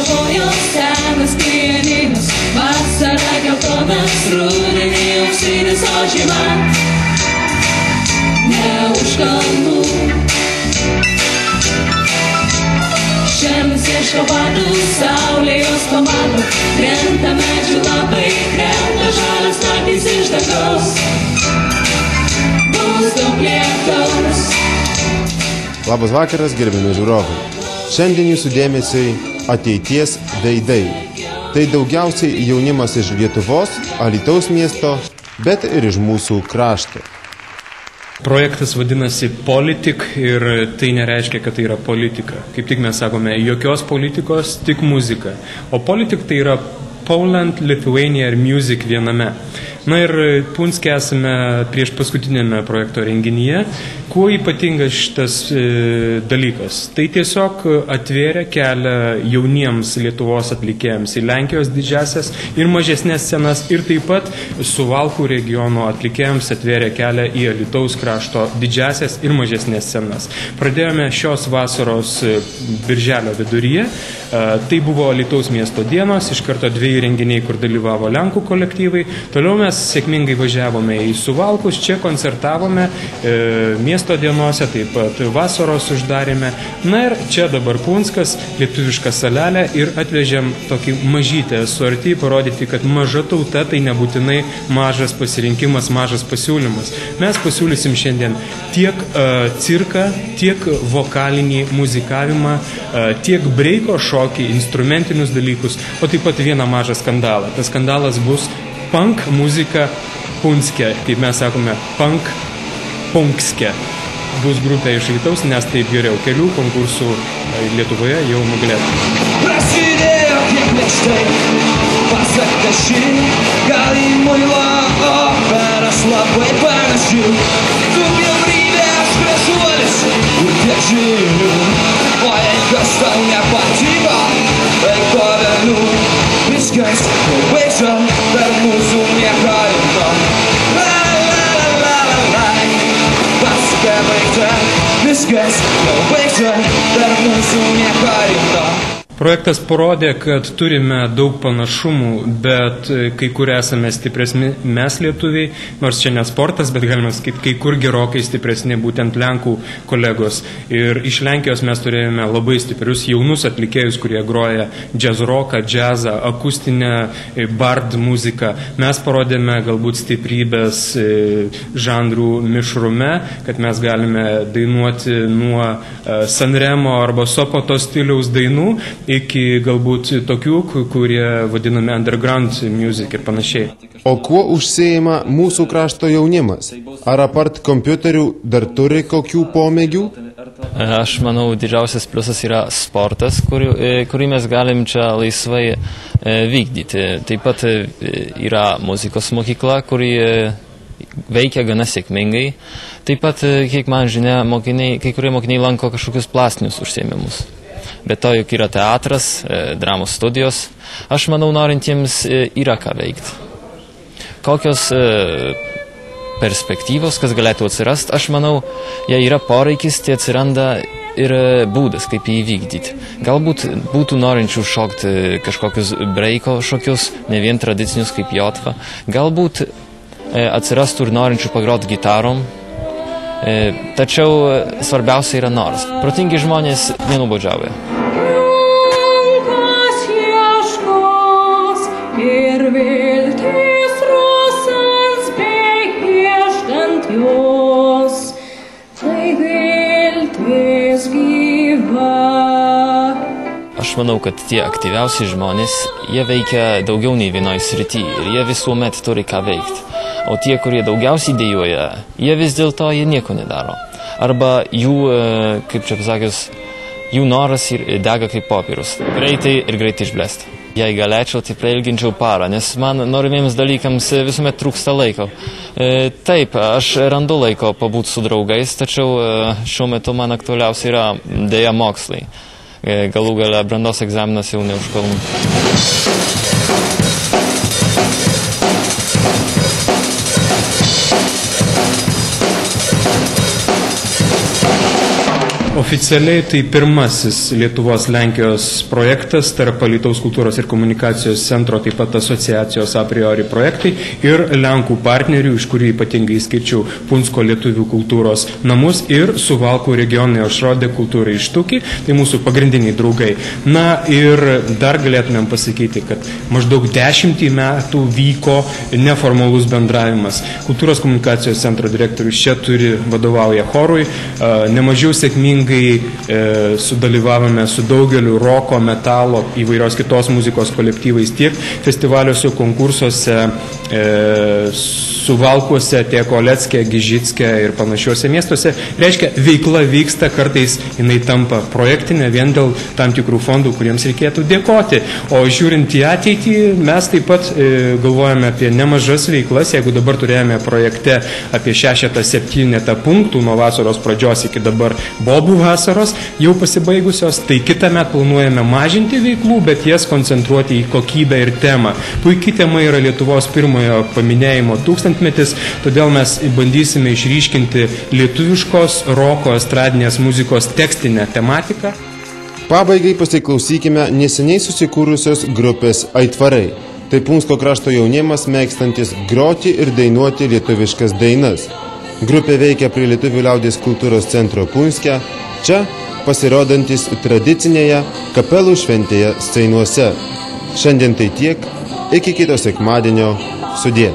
galvojo senas pianinas, vasara geltonas, rudenį auksinis, o žiema ne už kalnų. Šernas ieško vadų, saulė jos pamato, krenta medžių lapai, krenta žalias naktys iš dangaus, bus daug lietaus. Labas vakaras, gerbiami žiūrovai. Šiandien jūsų dėmesiui ateities veidai. Tai daugiausiai jaunimas iš Lietuvos, Alytaus miesto, bet ir iš mūsų krašto. Projektas vadinasi Politik ir tai nereiškia, kad tai yra politika. Kaip tik mes sakome, jokios politikos, tik muzika. O Politik tai yra Poland, Lithuania ir Music viename. Na ir Punske esame prieš paskutinėme projekto renginyje. Kuo ypatingas šitas dalykas? Tai tiesiog atvėrė kelią jauniems Lietuvos atlikėjams į Lenkijos didžiasias ir mažesnės scenas ir taip pat Suvalkų regiono atlikėjams atvėrė kelią į Alytaus krašto didžiasias ir mažesnės scenas. Pradėjome šios vasaros birželio viduryje. Tai buvo Alytaus miesto dienos, iš karto 2 renginiai, kur dalyvavo Lenkų kolektyvai. Toliau mes sėkmingai važiavome į Suvalkus, čia koncertavome miesto dienose, taip pat vasaros uždarėme. Na ir čia dabar Punskas, lietuviška salelė ir atvežėm tokį mažytę suartį, parodyti, kad maža tauta tai nebūtinai mažas pasirinkimas, mažas pasiūlymas. Mes pasiūlysim šiandien tiek cirką, tiek vokalinį muzikavimą, tiek breiko šokį, instrumentinius dalykus, o taip pat vieną mažą skandalą. Tas skandalas bus punk muzika Punske, kaip mes sakome, punk Punkske. Bus grupė iš Alytaus, nes taip geriau. Kelių konkursų Lietuvoje jau nugalėta. Prasidėjo kaip lėkštai, pasaka ši, gal į muilo operas labai panašių. Tu bjaurybės priešuolis ir tiek žinių, o jei kas tau nepatiko, eik po velnių. Viskas baigta, dar mūsų nieko rimto. Pasaka baigta, viskas baigta, dar mūsų nieko rimto. Projektas parodė, kad turime daug panašumų, bet kai kur esame stipresni mes lietuviai, nors čia ne sportas, bet galime sakyti, kai kur gerokai stipresni būtent Lenkų kolegos. Ir iš Lenkijos mes turėjome labai stiprius jaunus atlikėjus, kurie groja jazz rocką, jazzą, akustinę bard muziką. Mes parodėme galbūt stiprybės žanrų mišrume, kad mes galime dainuoti nuo Sanremo arba Sopoto stiliaus dainų iki galbūt tokių, kurie vadinami underground music ir panašiai. O kuo užsiima mūsų krašto jaunimas? Ar apart kompiuterių dar turi kokių pomėgių? Aš manau, didžiausias pliusas yra sportas, kurį mes galim čia laisvai vykdyti. Taip pat yra muzikos mokykla, kuri veikia gana sėkmingai. Taip pat, kiek man žinia, kai kurie mokiniai lanko kažkokius plastinius užsiėmimus. Bet to juk yra teatras, dramos studijos. Aš manau, norintiems yra ką veikti. Kokios perspektyvos, kas galėtų atsirasti, aš manau, jei yra poreikis, tai atsiranda ir būdas, kaip jį vykdyti. Galbūt būtų norinčių šokti kažkokius breiko šokius, ne vien tradicinius kaip jotva. Galbūt atsirastų ir norinčių pagroti gitarom. Tačiau svarbiausia yra noras. Protingi žmonės nenuobodžiauja. Ir viltis rusans beieškant jos, tai viltis gyva. Aš manau, kad tie aktyviausi žmonės, jie veikia daugiau nei vienoj srity ir jie visuomet turi ką veikti. O tie, kurie daugiausiai dejuoja, jie vis dėlto nieko nedaro. Arba jų, kaip čia pasakius, jų noras dega kaip popierus. Greitai ir greitai išblėsta. Jei galėčiau, tai prailginčiau parą, nes man norimiems dalykams visuomet trūksta laiko. Taip, aš randu laiko pabūti su draugais, tačiau šiuo metu man aktualiausia yra dėja mokslai. Galų gale brandos egzaminas jau ne už kalnų. O oficialiai tai pirmasis Lietuvos Lenkijos projektas tarp Alytaus kultūros ir komunikacijos centro, taip pat asociacijos a priori projektai ir Lenkų partnerių, iš kurių ypatingai skirčiau Punsko lietuvių kultūros namus ir Suvalkų regionai Ošrodė kultūrai Štukį, tai mūsų pagrindiniai draugai. Na ir dar galėtumėm pasakyti, kad maždaug 10 metų vyko neformalus bendravimas. Kultūros komunikacijos centro direktorius čia vadovauja chorui, nemažiau sėkmingai sudalyvavome su daugeliu roko, metalo, įvairios kitos muzikos kolektyvais tiek festivaliuose, konkursuose, Suvalkuose, tiek Oleckė, Gižickė ir panašiuose miestuose. Reiškia, veikla vyksta, kartais jinai tampa projektinė vien dėl tam tikrų fondų, kuriems reikėtų dėkoti. O žiūrint į ateitį, mes taip pat galvojame apie nemažas veiklas. Jeigu dabar turėjome projekte apie 6-7 punktų nuo vasaros pradžios iki dabar bobų vasaros jau pasibaigusios, tai kitą metą planuojame mažinti veiklų, bet jas koncentruoti į kokybę ir temą. Puikiai tema yra Lietuvos pirmojo paminėjimo 1000-metis, todėl mes bandysime išryškinti lietuviškos roko estradinės muzikos tekstinę tematiką. Pabaigai pasiklausykime neseniai susikūrusios grupės Aitvarai. Tai Punsko krašto jaunimas mėgstantis groti ir dainuoti lietuviškas dainas. Grupė veikia prie Lietuvių liaudies kultūros centro Punske, čia pasirodantis tradicinėje kapelų šventėje Seinuose. Šiandien tai tiek, iki kito sekmadienio, sudie.